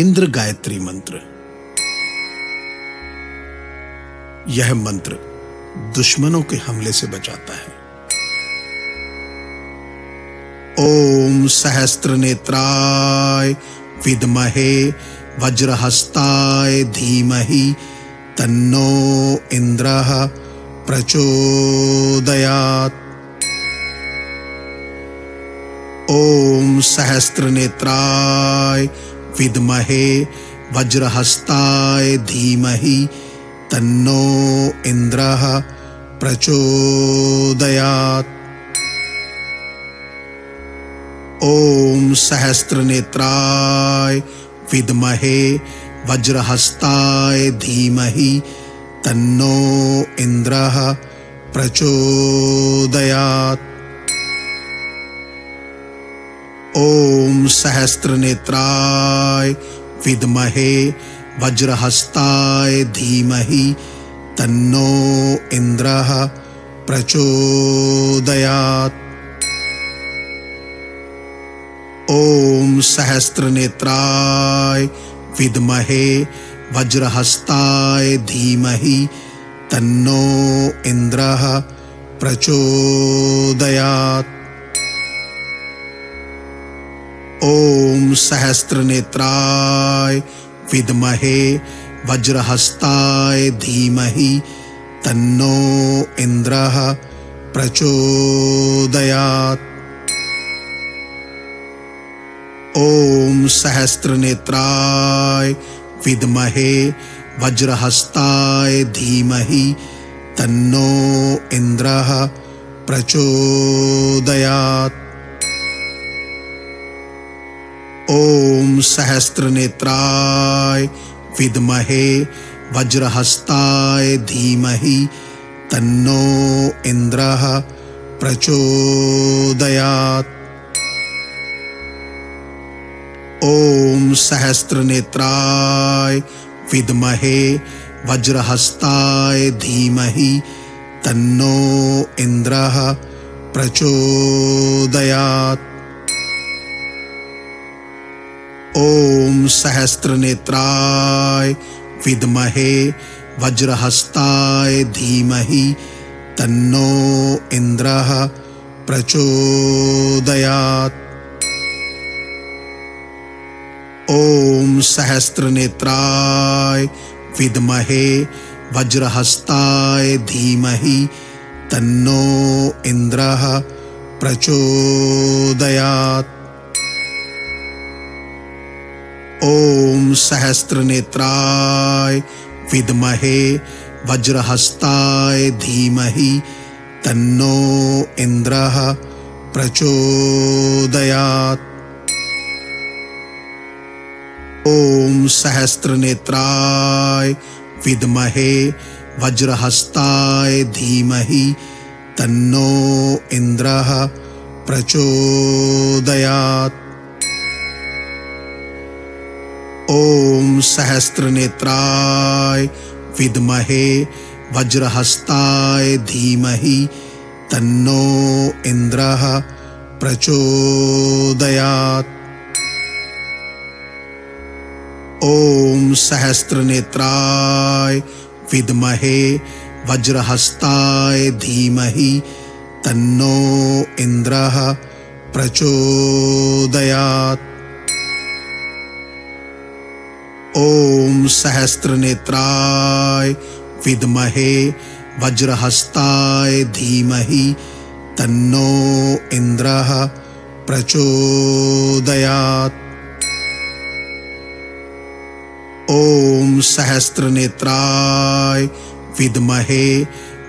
इंद्र गायत्री मंत्र। यह मंत्र दुश्मनों के हमले से बचाता है। ओम सहस्त्र नेत्राय विद्महे वज्रहस्ताय धीमहि तन्नो इंद्रः प्रचोदयात्। ओम सहस्त्र नेत्राय विद्महे वज्रहस्ताय धीमहि तन्नो इंद्रः प्रचोदयात्। ओम सहस्त्र नेत्राय विद्महे वज्रहस्ताय धीमहि तन्नो इंद्रः प्रचोदयात्। ओम सहस्त्र नेत्राय विद्महे वज्रहस्ताय धीमहि तन्नो इंद्रः प्रचोदयात्। ओम सहस्त्र नेत्राय विद्महे वज्रहस्ताय धीमहि तन्नो इंद्रः प्रचोदयात्। ओम सहस्त्र नेत्राय विद्महे वज्रहस्ताय धीमहि तन्नो इंद्रः प्रचोदयात्। ओम सहस्त्र नेत्राय विद्महे वज्रहस्ताय धीमहि तन्नो इंद्रः प्रचोदयात्। ओम सहस्त्र नेत्राय विद्महे वज्रहस्ताय धीमहि तन्नो इंद्रः प्रचोदयात्। ओम सहस्त्र नेत्राय विद्महे वज्रहस्ताय धीमहि तन्नो इंद्रः प्रचोदयात्। ओम सहस्त्र नेत्राय विद्महे वज्रहस्ताय धीमहि तन्नो इंद्रः प्रचोदयात्। ओम सहस्त्र नेत्राय विद्महे वज्रहस्ताय धीमहि तन्नो इंद्रः प्रचोदयात्। ओम सहस्त्र नेत्राय विद्महे वज्रहस्ताय धीमहि तन्नो इंद्रः प्रचोदयात्। ओम सहस्त्र नेत्राय विद्महे वज्रहस्ताय धीमहि तन्नो इंद्रः प्रचोदयात्। ओम सहस्त्र नेत्राय विद्महे वज्रहस्ताय धीमहि तन्नो इंद्रः प्रचोदयात्। ओम सहस्त्र नेत्राय विद्महे वज्रहस्ताय धीमहि तन्नो इंद्रः प्रचोदयात्। ओम सहस्त्र नेत्राय विद्महे वज्रहस्ताय धीमहि तन्नो इंद्रः प्रचोदयात्। ओम सहस्त्र नेत्राय विद्महे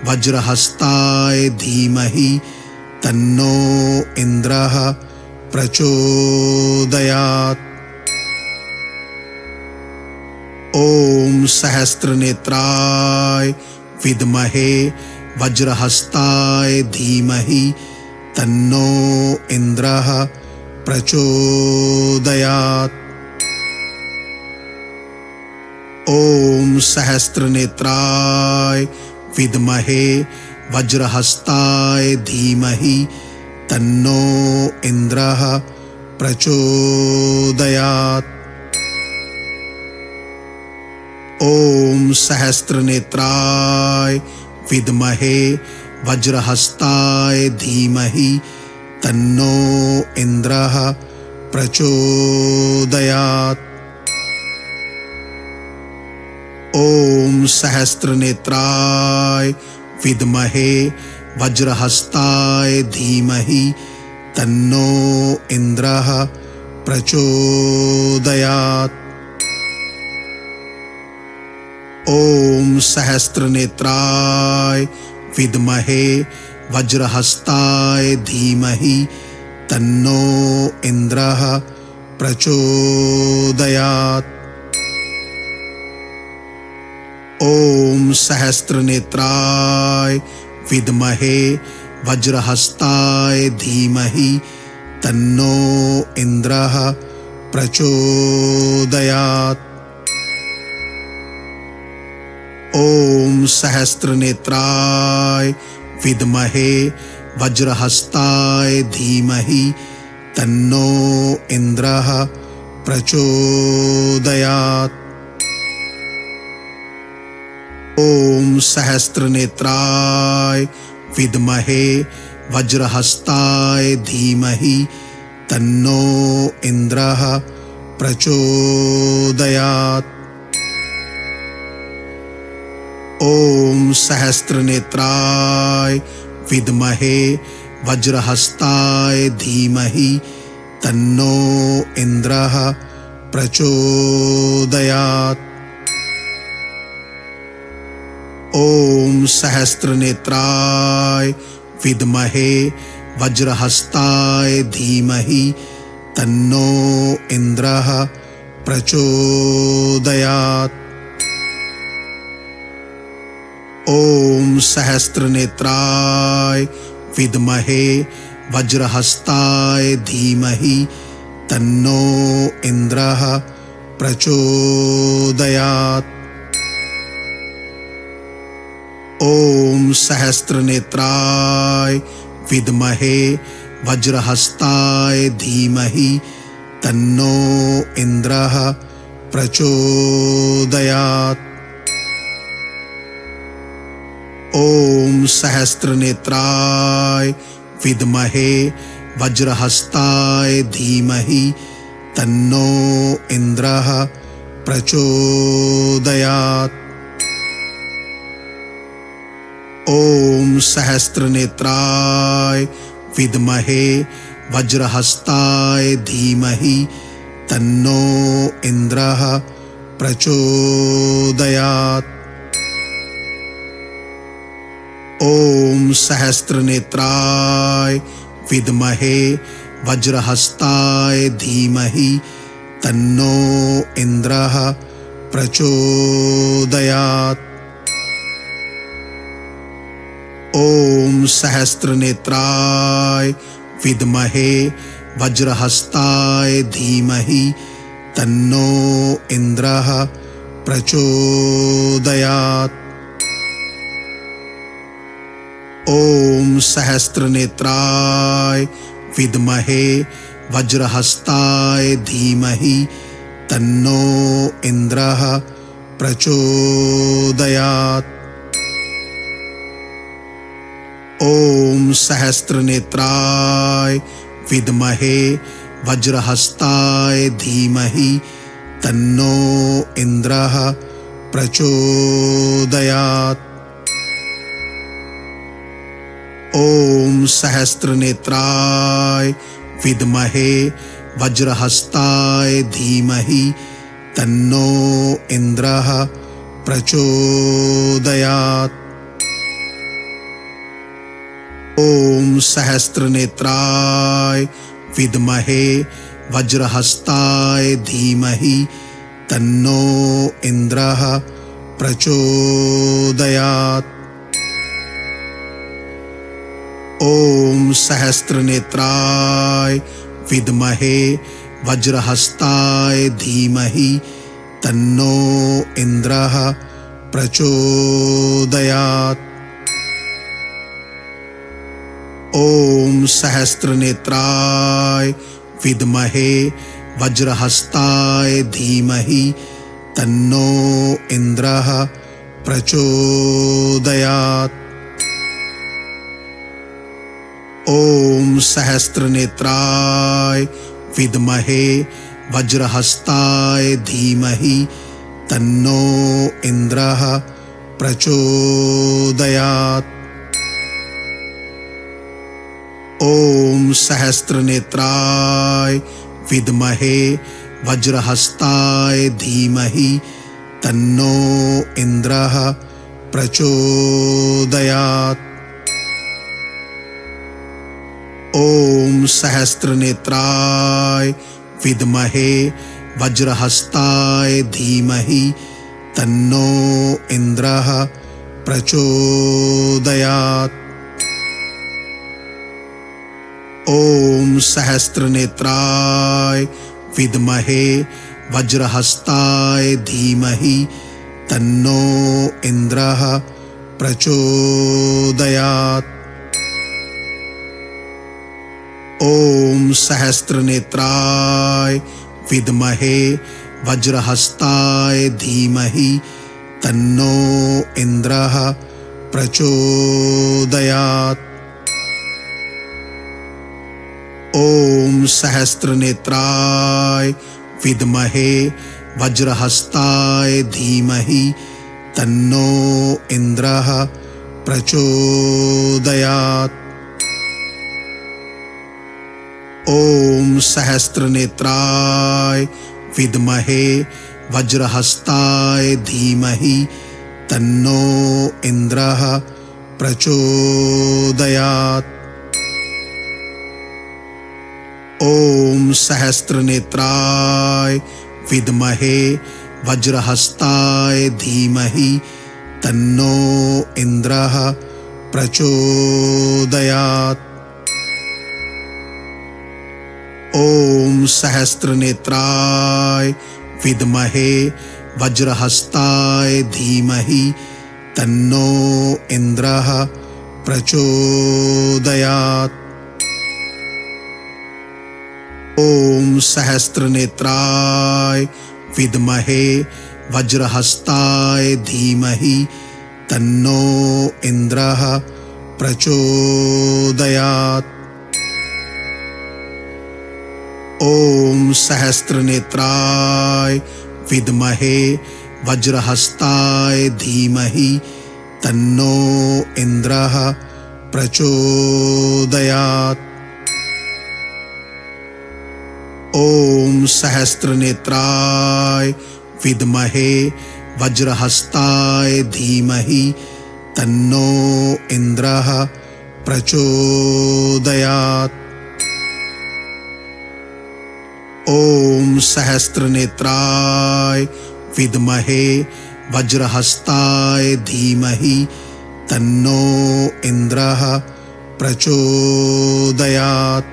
वज्रहस्ताय धीमहि तन्नो इंद्रः प्रचोदयात्। ओम सहस्त्र नेत्राय विद्महे वज्रहस्ताय धीमहि तन्नो इंद्रः प्रचोदयात्। ओम सहस्त्र नेत्राय विद्महे वज्रहस्ताय धीमहि तन्नो इंद्रः प्रचोदयात्। ओम सहस्त्रनेत्राय विद्महे वज्रहस्ताय धीमहि तन्नो इंद्रः प्रचोदयात्। ओम सहस्त्रनेत्राय विद्महे वज्रहस्ताय धीमहि तन्नो इंद्रः प्रचोदयात्। ओम सहस्त्रनेत्राय विद्महे वज्रहस्ताय धीमहि तन्नो इंद्रः प्रचोदयात्। ओम सहस्त्रनेत्राय विद्महे वज्रहस्ताय धीमहि तन्नो इंद्रः प्रचोदयात्। ओम सहस्त्रनेत्राय विद्महे वज्रहस्ताय धीमहि तन्नो इंद्रः प्रचोदयात्। ओम सहस्त्रनेत्राय विद्महे वज्रहस्ताय धीमहि तन्नो इंद्रः प्रचोदयात्। ओम सहस्त्रनेत्राय विद्महे वज्रहस्ताय धीमहि तन्नो इंद्रः प्रचोदयात्। ओम सहस्त्रनेत्राय विद्महे वज्रहस्ताय धीमहि तन्नो इंद्रः प्रचोदयात्। ओम सहस्त्रनेत्राय विद्महे वज्रहस्ताय धीमहि तन्नो इंद्रः प्रचोदयात्। ओम सहस्त्रनेत्राय विद्महे वज्रहस्ताय धीमहि तन्नो इंद्रः प्रचोदयात्। ओम सहस्त्रनेत्राय विद्महे वज्रहस्ताय धीमहि तन्नो इंद्रः प्रचोदयात्। ओम सहस्त्रनेत्राय विद्महे वज्रहस्ताय धीमहि तन्नो इंद्रः प्रचोदयात्। ओम सहस्त्रनेत्राय विद्महे वज्रहस्ताय धीमहि तन्नो इंद्रः प्रचोदयात्। ओम सहस्त्रनेत्राय विद्महे वज्रहस्ताय धीमहि तन्नो इंद्रः प्रचोदयात्। ओम सहस्त्रनेत्राय विद्महे वज्रहस्ताय धीमहि तन्नो इंद्रः प्रचोदयात्। ओम सहस्त्रनेत्राय विद्महे वज्रहस्ताय धीमहि तन्नो इंद्रः प्रचोदयात्। ओम सहस्त्रनेत्राय विद्महे वज्रहस्ताय धीमहि तन्नो इंद्रः प्रचोदयात्। ओम सहस्त्रनेत्राय विद्महे वज्रहस्ताय धीमहि तन्नो इंद्रः प्रचोदयात्। ओम सहस्त्रनेत्राय विद्महे वज्रहस्ताय धीमहि तन्नो इंद्रः प्रचोदयात्। ओम सहस्त्रनेत्राय विद्महे वज्रहस्ताय धीमहि तन्नो इन्द्रः प्रचोदयात्। ॐ सहस्रनेत्राय विद्महे वज्रहस्ताय धीमहि तन्नो इन्द्रः प्रचोदयात्। ॐ सहस्रनेत्राय विद्महे वज्रहस्ताय धीमहि तन्नो इन्द्रः प्रचोदयात्। ॐ सहस्रनेत्राय विद्महे वज्रहस्ताय धीमहि तन्नो इन्द्रः प्रचोदयात्। ॐ सहस्रनेत्राय विद्महे वज्रहस्ताय धीमहि तन्नो इन्द्रः प्रचोदयात्। ॐ सहस्रनेत्राय विद्महे वज्रहस्ताय धीमहि तन्नो इन्द्रः प्रचोदयात्। ॐ सहस्रनेत्राय विद्महे वज्रहस्ताय धीमहि तन्नो इन्द्रः प्रचोदयात्। ॐ सहस्रनेत्राय विद्महे वज्रहस्ताय धीमहि तन्नो इन्द्रः प्रचोदयात्। ॐ सहस्रनेत्राय विद्महे वज्रहस्ताय धीमहि तन्नो इन्द्रः प्रचोदयात्। ॐ सहस्रनेत्राय विद्महे वज्रहस्ताय धीमहि तन्नो इन्द्रः प्रचोदयात्। ॐ सहस्रनेत्राय विद्महे वज्रहस्ताय धीमहि तन्नो इन्द्रः प्रचोदयात्। ॐ सहस्रनेत्राय विद्महे वज्रहस्ताय धीमहि तन्नो इन्द्रः प्रचोदयात्। ॐ सहस्रनेत्राय विद्महे वज्रहस्ताय धीमहि तन्नो इन्द्रः प्रचोदयात्। ॐ सहस्रनेत्राय विद्महे वज्रहस्ताय धीमहि तन्नो इन्द्रः प्रचोदयात्।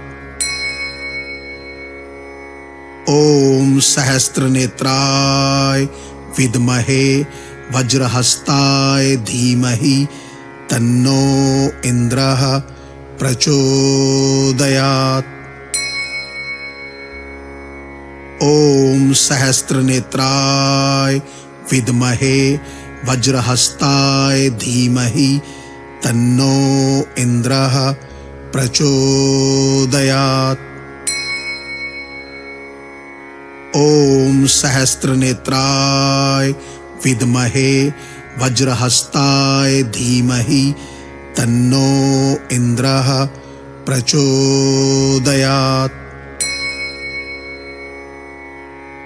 ॐ सहस्रनेत्राय विद्महे वज्रहस्ताय धीमहि तन्नो इन्द्रः प्रचोदयात्। ॐ सहस्रनेत्राय विद्महे वज्रहस्ताय धीमहि तन्नो इन्द्रः प्रचोदयात्। ॐ सहस्रनेत्राय विद्महे वज्रहस्ताय धीमहि तन्नो इन्द्रः प्रचोदयात्।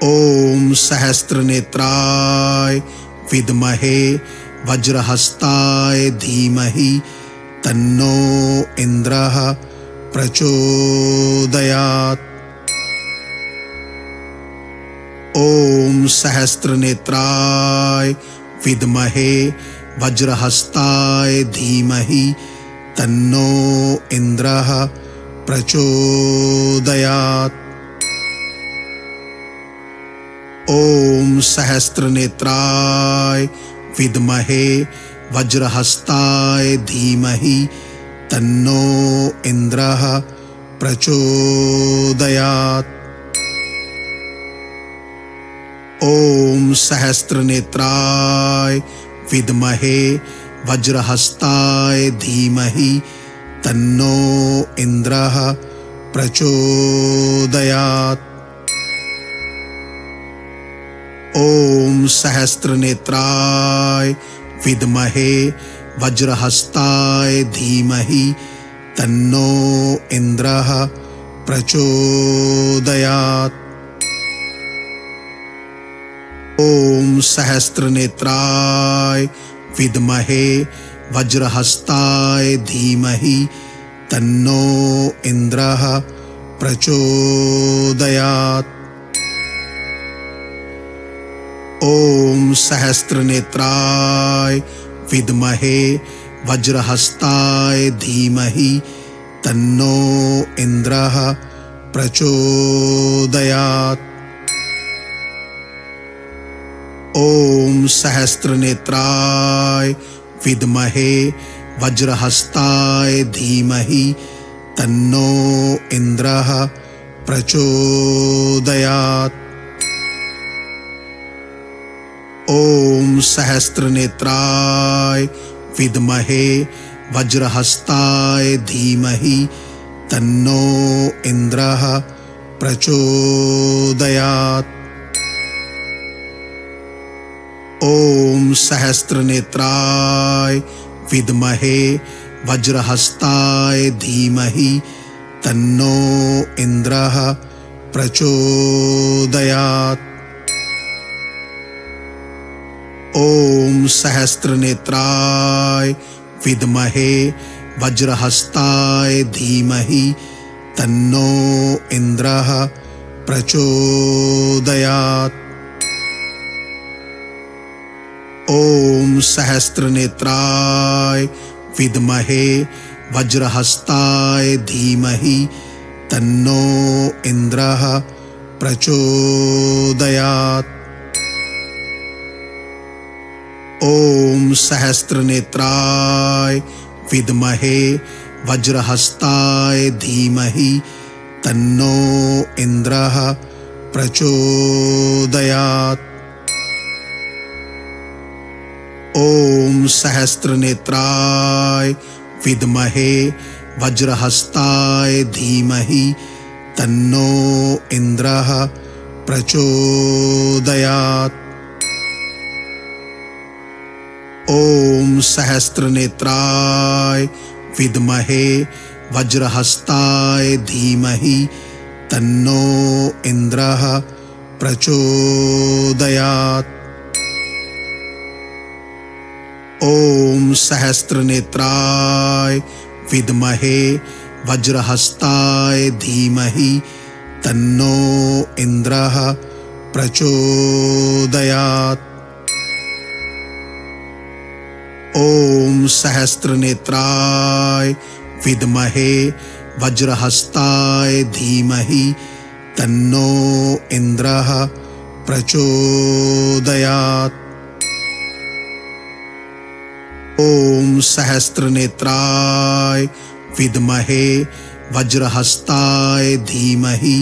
ॐ सहस्रनेत्राय विद्महे वज्रहस्ताय धीमहि तन्नो इन्द्रः प्रचोदयात्। ॐ सहस्रनेत्राय विद्महे वज्रहस्ताय धीमहि तन्नो इन्द्रः प्रचोदयात्। ॐ सहस्रनेत्राय विद्महे वज्रहस्ताय धीमहि तन्नो इन्द्रः प्रचोदयात्। ओम सहस्त्रनेत्राय विद्महे वज्रहस्ताय धीमहि तन्नो इंद्रः प्रचोदयात्। ओम सहस्त्रनेत्राय विद्महे वज्रहस्ताय धीमहि तन्नो इंद्रः प्रचोदयात्। ओम सहस्त्रनेत्राय विद्महे वज्रहस्ताय धीमहि तन्नो इंद्रः प्रचोदयात्। ओम सहस्त्रनेत्राय विद्महे वज्रहस्ताय धीमहि तन्नो इंद्रः प्रचोदयात्। ओम सहस्त्रनेत्राय विद्महे वज्रहस्ताय धीमहि तन्नो इंद्रः प्रचोदयात्। ओम सहस्त्रनेत्राय विद्महे वज्रहस्ताय धीमहि तन्नो इंद्रः प्रचोदयात्। ओम सहस्त्रनेत्राय विद्महे वज्रहस्ताय धीमहि तन्नो इंद्रः प्रचोदयात्। ओम सहस्त्रनेत्राय विद्महे वज्रहस्ताय धीमहि तन्नो इंद्रः प्रचोदयात्। ओम सहस्त्रनेत्राय विद्महे वज्रहस्ताय धीमहि तन्नो इंद्रः प्रचोदयात्। ओम सहस्त्रनेत्राय विद्महे वज्रहस्ताय धीमहि तन्नो इंद्रः प्रचोदयात्। ओम सहस्त्रनेत्राय विद्महे वज्रहस्ताय धीमहि तन्नो इंद्रः प्रचोदयात्। ओम सहस्त्रनेत्राय विद्महे वज्रहस्ताय धीमहि तन्नो इंद्रः प्रचोदयात्। ओम सहस्त्रनेत्राय विद्महे वज्रहस्ताय धीमहि तन्नो इंद्रः प्रचोदयात्। ओम सहस्त्रनेत्राय विद्महे वज्रहस्ताय धीमहि तन्नो इंद्रः प्रचोदयात्। ओम सहस्त्रनेत्राय विद्महे वज्रहस्ताय धीमहि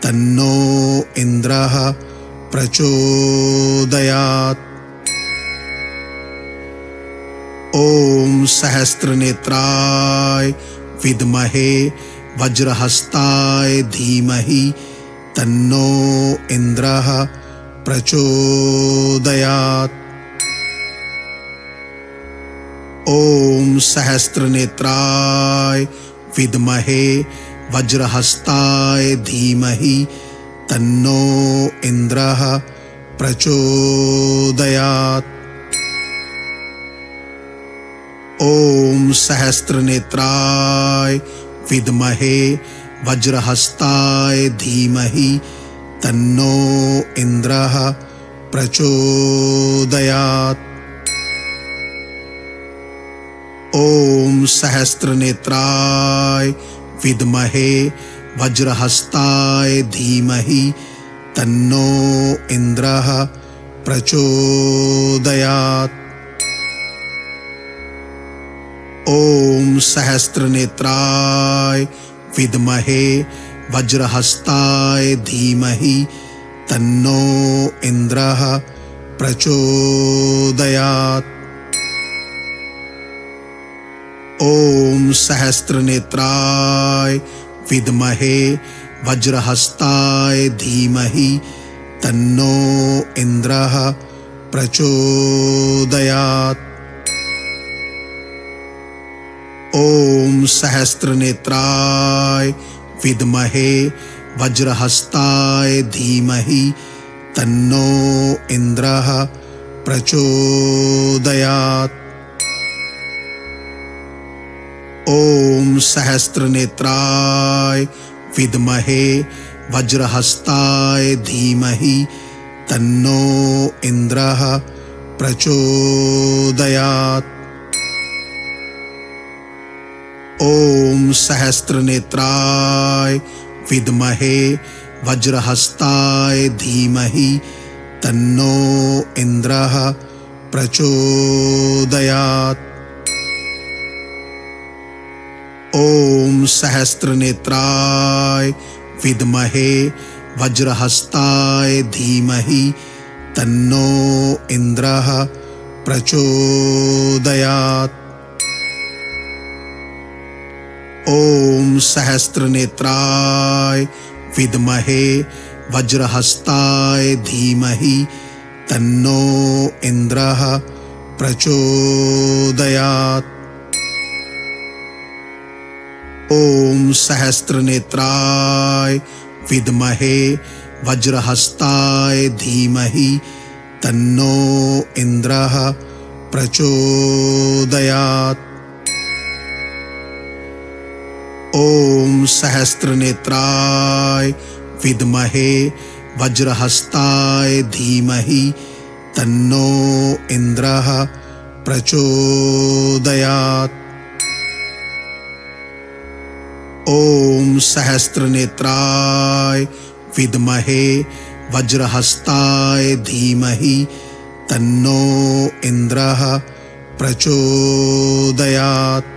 तन्नो इंद्रः प्रचोदयात्। ओम सहस्त्रनेत्राय विद्महे वज्रहस्ताय धीमहि तन्नो इंद्रः प्रचोदयात्। ओम सहस्त्रनेत्राय विद्महे वज्रहस्ताय धीमहि तन्नो इंद्रः प्रचोदयात्। ओम सहस्त्रनेत्राय विद्महे वज्रहस्ताय धीमहि तन्नो इंद्रः प्रचोदयात्। ओम सहस्त्रनेत्राय विद्महे वज्रहस्ताय धीमहि तन्नो इंद्रः प्रचोदयात्। ओम सहस्त्रनेत्राय विद्महे वज्रहस्ताय धीमहि तन्नो इन्द्रः प्रचोदयात्। ॐ सहस्रनेत्राय विद्महे वज्रहस्ताय धीमहि तन्नो इन्द्रः प्रचोदयात्। ॐ सहस्रनेत्राय विद्महे वज्रहस्ताय धीमहि तन्नो इन्द्रः प्रचोदयात्। ॐ सहस्रनेत्राय विद्महे वज्रहस्ताय धीमहि तन्नो इन्द्रः प्रचोदयात्। ॐ सहस्रनेत्राय विद्महे वज्रहस्ताय धीमहि तन्नो इन्द्रः प्रचोदयात्। ॐ सहस्रनेत्राय विद्महे वज्रहस्ताय धीमहि तन्नो इन्द्रः प्रचोदयात्। ॐ सहस्रनेत्राय विद्महे वज्रहस्ताय धीमहि तन्नो इन्द्रः प्रचोदयात्। ॐ सहस्रनेत्राय विद्महे वज्रहस्ताय धीमहि तन्नो इन्द्रः प्रचोदयात्। ॐ सहस्रनेत्राय विद्महे वज्रहस्ताय धीमहि तन्नो इन्द्रः प्रचोदयात्। ॐ सहस्रनेत्राय विद्महे वज्रहस्ताय धीमहि तन्नो इन्द्रः प्रचोदयात्।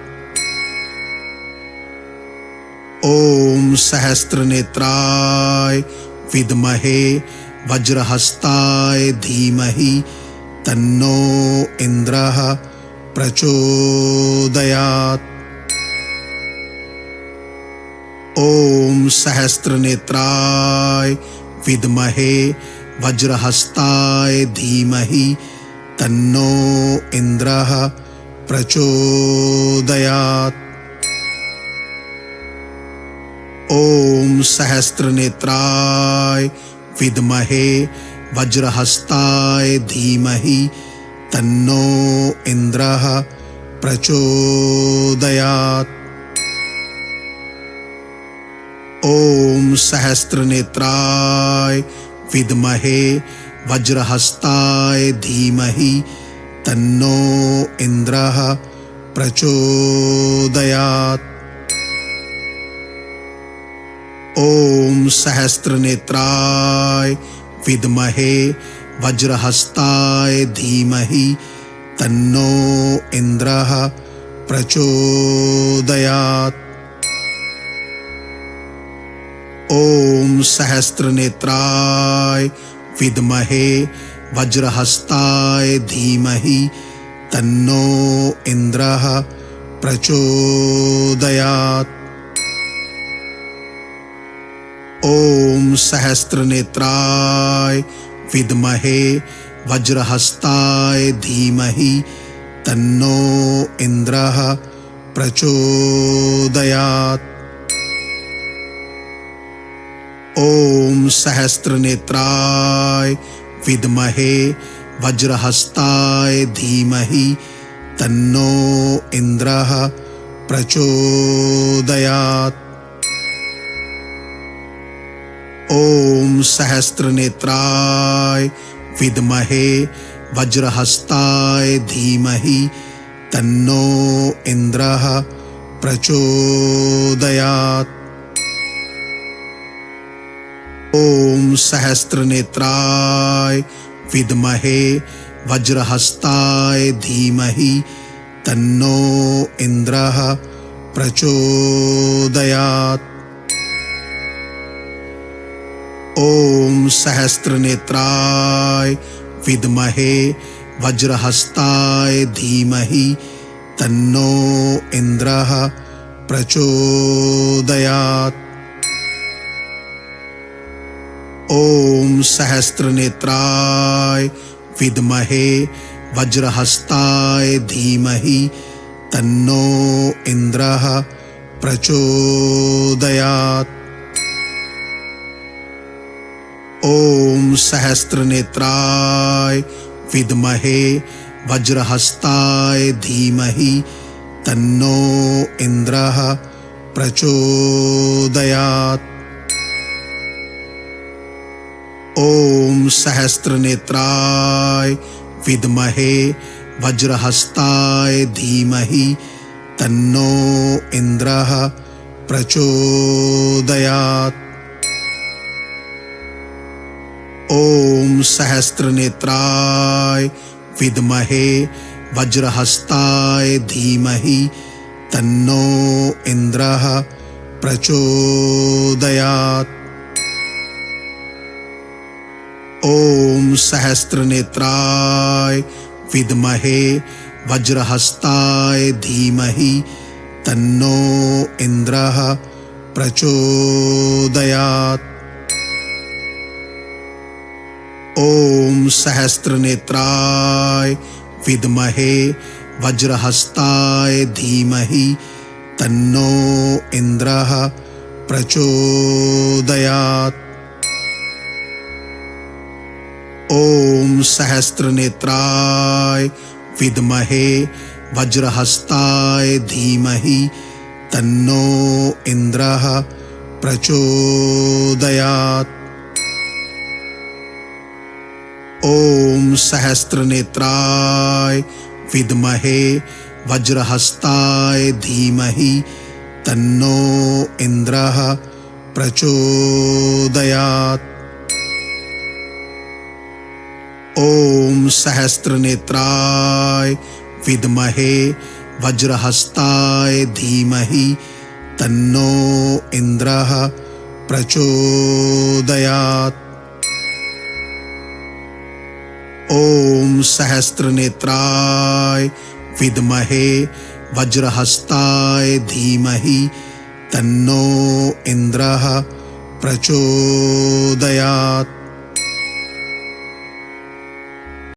ॐ सहस्रनेत्राय विद्महे वज्रहस्ताय धीमहि तन्नो इन्द्रः प्रचोदयात्। ॐ सहस्रनेत्राय विद्महे वज्रहस्ताय धीमहि तन्नो इन्द्रः प्रचोदयात्। ॐ सहस्रनेत्राय विद्महे वज्रहस्ताय धीमहि तन्नो इन्द्रः प्रचोदयात्। ॐ सहस्रनेत्राय विद्महे वज्रहस्ताय धीमहि तन्नो इन्द्रः प्रचोदयात्। ॐ सहस्रनेत्राय विद्महे वज्रहस्ताय धीमहि तन्नो इन्द्रः प्रचोदयात्। ॐ सहस्रनेत्राय विद्महे वज्रहस्ताय धीमहि तन्नो इन्द्रः प्रचोदयात्। ॐ सहस्रनेत्राय विद्महे वज्रहस्ताय धीमहि तन्नो इन्द्रः प्रचोदयात्। ॐ सहस्रनेत्राय विद्महे वज्रहस्ताय धीमहि तन्नो इन्द्रः प्रचोदयात्। ॐ सहस्रनेत्राय विद्महे वज्रहस्ताय धीमहि तन्नो इन्द्रः प्रचोदयात्। ॐ सहस्रनेत्राय विद्महे वज्रहस्ताय धीमहि तन्नो इन्द्रः प्रचोदयात्। ओम सहस्त्रनेत्राय विद्महे वज्रहस्ताय धीमहि तन्नो इंद्रः प्रचोदयात्। ओम सहस्त्रनेत्राय विद्महे वज्रहस्ताय धीमहि तन्नो इंद्रः प्रचोदयात्। ओम सहस्त्रनेत्राय विद्महे वज्रहस्ताय धीमहि तन्नो इंद्रः प्रचोदयात्। ओम सहस्त्रनेत्राय विद्महे वज्रहस्ताय धीमहि तन्नो इंद्रः प्रचोदयात्। ओम सहस्त्रनेत्राय विद्महे वज्रहस्ताय धीमहि तन्नो इंद्रः प्रचोदयात्। ओम सहस्त्रनेत्राय विद्महे वज्रहस्ताय धीमहि तन्नो इंद्रः प्रचोदयात्। ओम सहस्त्रनेत्राय विद्महे वज्रहस्ताय धीमहि तन्नो इंद्रः प्रचोदयात्। ओम सहस्त्रनेत्राय विद्महे वज्रहस्ताय धीमहि तन्नो इंद्रः प्रचोदयात्। ओम सहस्त्रनेत्राय विद्महे वज्रहस्ताय धीमहि तन्नो इंद्रः प्रचोदयात्। ओम सहस्त्रनेत्राय विद्महे वज्रहस्ताय धीमहि तन्नो इंद्रः प्रचोदयात्। ओम सहस्त्रनेत्राय विद्महे वज्रहस्ताय धीमहि तन्नो इंद्रः प्रचोदयात्।